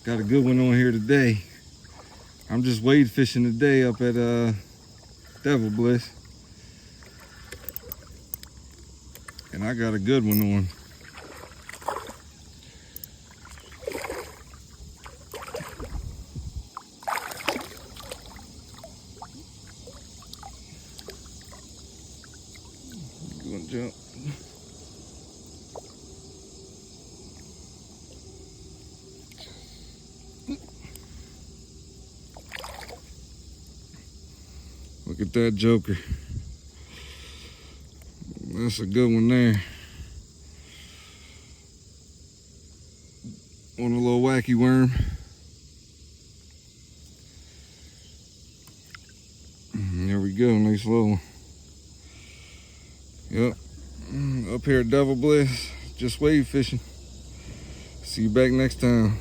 Got a good one on here today. I'm just wade fishing today up at Devil Bliss. And I got a good one on. Gonna jump. Look at that joker. That's a good one there. On a little wacky worm. There we go, nice little one. Yep, up here at Devil Bliss, just wade fishing. See you back next time.